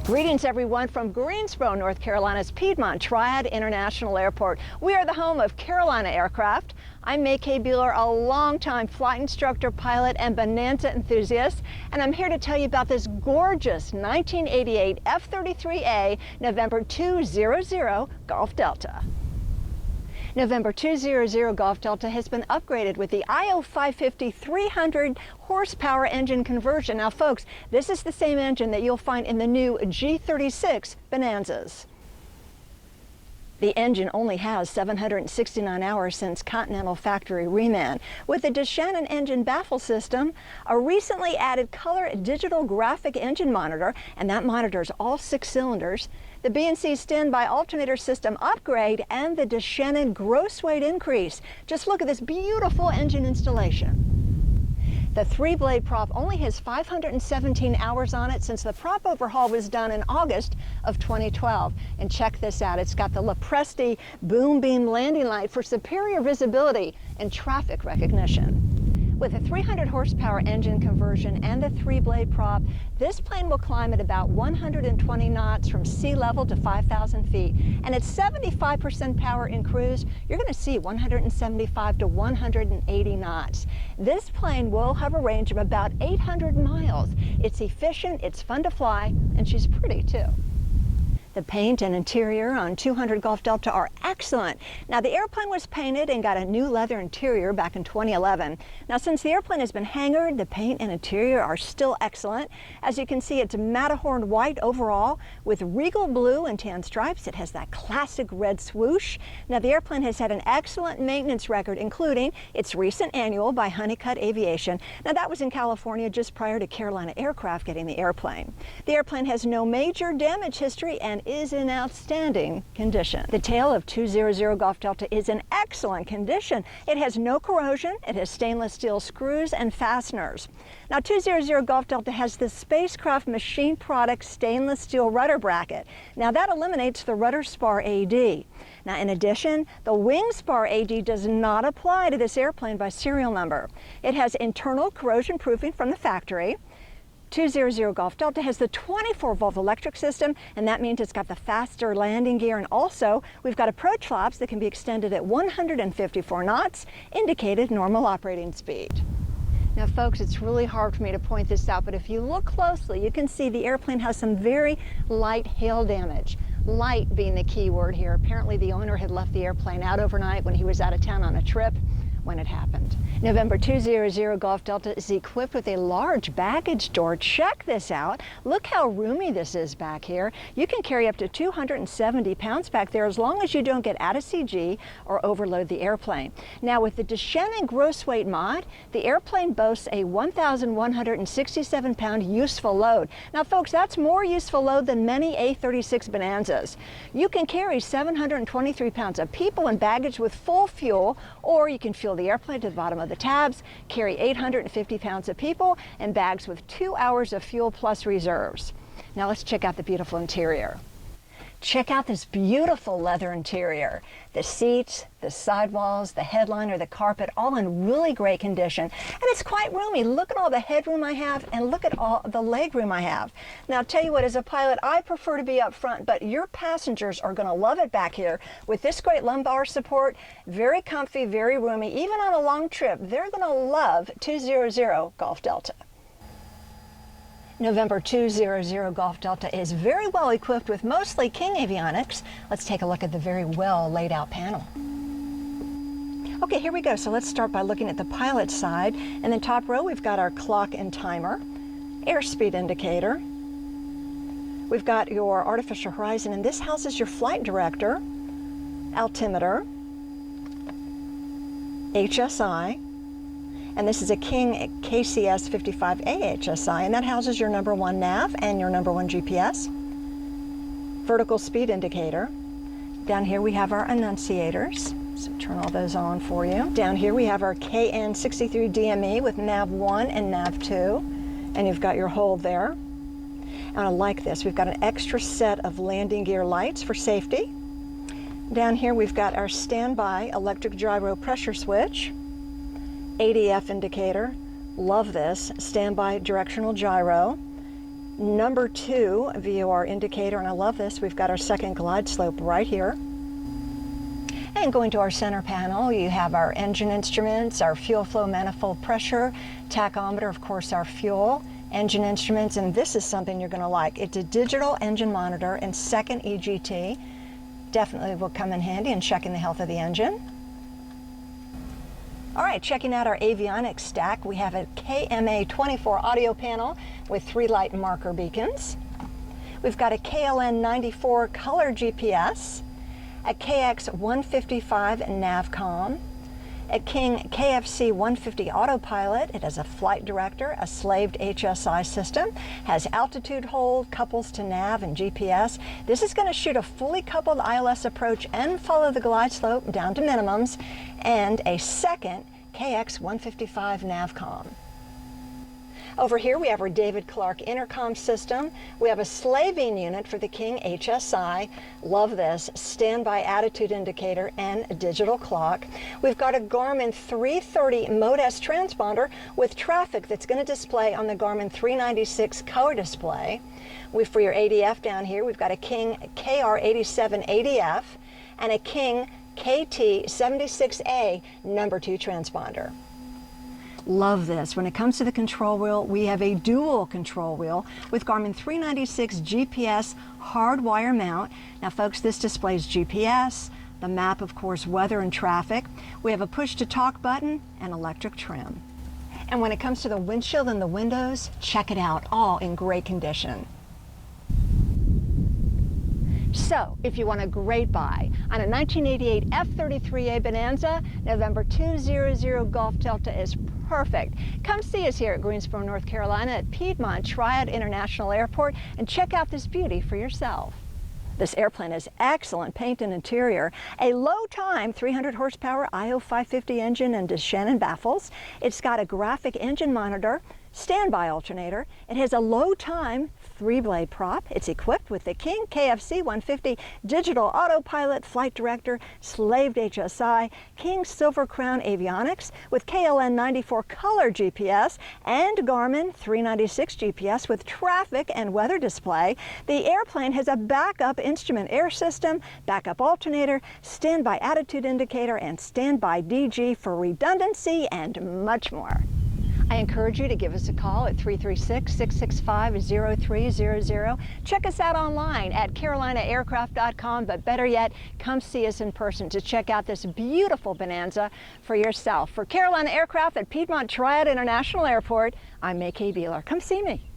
Greetings everyone from Greensboro, North Carolina's Piedmont Triad International Airport. We are the home of Carolina Aircraft. I'm May K. Bueller, a longtime flight instructor, pilot, and bonanza enthusiast, and I'm here to tell you about this gorgeous 1988 F33A November 200 Golf Delta. November 200 Golf Delta has been upgraded with the IO 550 300 horsepower engine conversion. Now folks, this is the same engine that you'll find in the new G36 Bonanzas. The engine only has 769 hours since Continental factory reman. With the Shannon engine baffle system, a recently added color digital graphic engine monitor, and that monitors all 6 cylinders, the BNC standby alternator system upgrade, and the Shannon gross weight increase. Just look at this beautiful engine installation. The 3-blade prop only has 517 hours on it since the prop overhaul was done in August of 2012. And check this out, it's got the Lopresti boom beam landing light for superior visibility and traffic recognition. With a 300 horsepower engine conversion and the 3-blade prop, this plane will climb at about 120 knots from sea level to 5,000 feet. And at 75% power in cruise, you're going to see 175 to 180 knots. This plane will have a range of about 800 miles. It's efficient, it's fun to fly, and she's pretty too. The paint and interior on 200 Golf Delta are excellent. Now the airplane was painted and got a new leather interior back in 2011. Now since the airplane has been hangared, the paint and interior are still excellent. As you can see, it's Matterhorn white overall with regal blue and tan stripes. It has that classic red swoosh. Now the airplane has had an excellent maintenance record, including its recent annual by Honeycutt Aviation. Now that was in California just prior to Carolina Aircraft getting the airplane. The airplane has no major damage history and is in outstanding condition. The tail of 200 Golf Delta is in excellent condition. It has no corrosion, it has stainless steel screws and fasteners. Now 200 Golf Delta has the Spacecraft Machine Product stainless steel rudder bracket. Now that eliminates the rudder spar AD. Now in addition, the wing spar AD does not apply to this airplane by serial number. It has internal corrosion proofing from the factory. 200 Golf Delta has the 24-volt electric system, and that means it's got the faster landing gear, and also we've got approach flaps that can be extended at 154 knots, indicated normal operating speed. Now folks, it's really hard for me to point this out, but if you look closely, you can see the airplane has some very light hail damage. Light being the key word here. Apparently the owner had left the airplane out overnight when he was out of town on a trip when it happened. November 200 Golf Delta is equipped with a large baggage door. Check this out. Look how roomy this is back here. You can carry up to 270 pounds back there as long as you don't get out of CG or overload the airplane. Now with the Shannon gross weight mod, the airplane boasts a 1,167 pound useful load. Now folks, that's more useful load than many A36 Bonanzas. You can carry 723 pounds of people and baggage with full fuel, or you can fuel the airplane to the bottom of the tabs, carry 850 pounds of people, and bags with 2 hours of fuel plus reserves. Now let's check out the beautiful interior. Check out this beautiful leather interior. The seats, the sidewalls, the headliner, the carpet, all in really great condition. And it's quite roomy. Look at all the headroom I have, and look at all the leg room I have. Now, I'll tell you what, as a pilot, I prefer to be up front, but your passengers are going to love it back here with this great lumbar support. Very comfy, very roomy. Even on a long trip, they're going to love 200 Golf Delta. November 200 Golf Delta is very well equipped with mostly King Avionics. Let's take a look at the very well laid out panel. Okay, here we go. So let's start by looking at the pilot side. In the top row, we've got our clock and timer, airspeed indicator. We've got your artificial horizon, and this houses your flight director, altimeter, HSI, and this is a King KCS 55A HSI, and that houses your #1 nav and your #1 GPS. Vertical speed indicator. Down here we have our annunciators, so turn all those on for you. Down here we have our KN63 DME with nav 1 and nav 2, and you've got your hold there. And I like this, we've got an extra set of landing gear lights for safety. Down here we've got our standby electric gyro pressure switch, ADF indicator, love this, standby directional gyro, number 2 VOR indicator, and I love this. We've got our second glide slope right here. And going to our center panel, you have our engine instruments, our fuel flow manifold pressure, tachometer, of course, our fuel, engine instruments, and this is something you're going to like. It's a digital engine monitor and second EGT. Definitely will come in handy in checking the health of the engine. All right, checking out our Avionics stack, we have a KMA24 audio panel with 3 light marker beacons. We've got a KLN94 color GPS, a KX155 Navcom, a King KFC 150 autopilot. It has a flight director, a slaved HSI system, has altitude hold, couples to nav and GPS. This is going to shoot a fully coupled ILS approach and follow the glide slope down to minimums, and a second KX155 Navcom. Over here we have our David Clark intercom system. We have a slaving unit for the King HSI. Love this. Standby attitude indicator and a digital clock. We've got a Garmin 330 Mode S transponder with traffic that's going to display on the Garmin 396 color display. For your ADF down here, we've got a King KR87 ADF and a King KT76A number 2 transponder. Love this. When it comes to the control wheel, we have a dual control wheel with Garmin 396 GPS hardwire mount. Now folks, this displays GPS, the map, of course, weather and traffic. We have a push to talk button and electric trim. And when it comes to the windshield and the windows, check it out, all in great condition. So, if you want a great buy on a 1988 F33A Bonanza, November 200 Golf Delta is perfect. Come see us here at Greensboro, North Carolina at Piedmont Triad International Airport and check out this beauty for yourself. This airplane has excellent paint and interior, a low-time 300 horsepower IO550 engine and Shannon baffles. It's got a graphic engine monitor, standby alternator. It has a low-time 3-blade prop. It's equipped with the King KFC 150 digital autopilot flight director, slaved HSI, King Silver Crown Avionics with KLN 94 color GPS and Garmin 396 GPS with traffic and weather display. The airplane has a backup instrument air system, backup alternator, standby attitude indicator, and standby DG for redundancy and much more. I encourage you to give us a call at 336-665-0300. Check us out online at carolinaaircraft.com, but better yet, come see us in person to check out this beautiful Bonanza for yourself. For Carolina Aircraft at Piedmont Triad International Airport, I'm May K. Beeler. Come see me.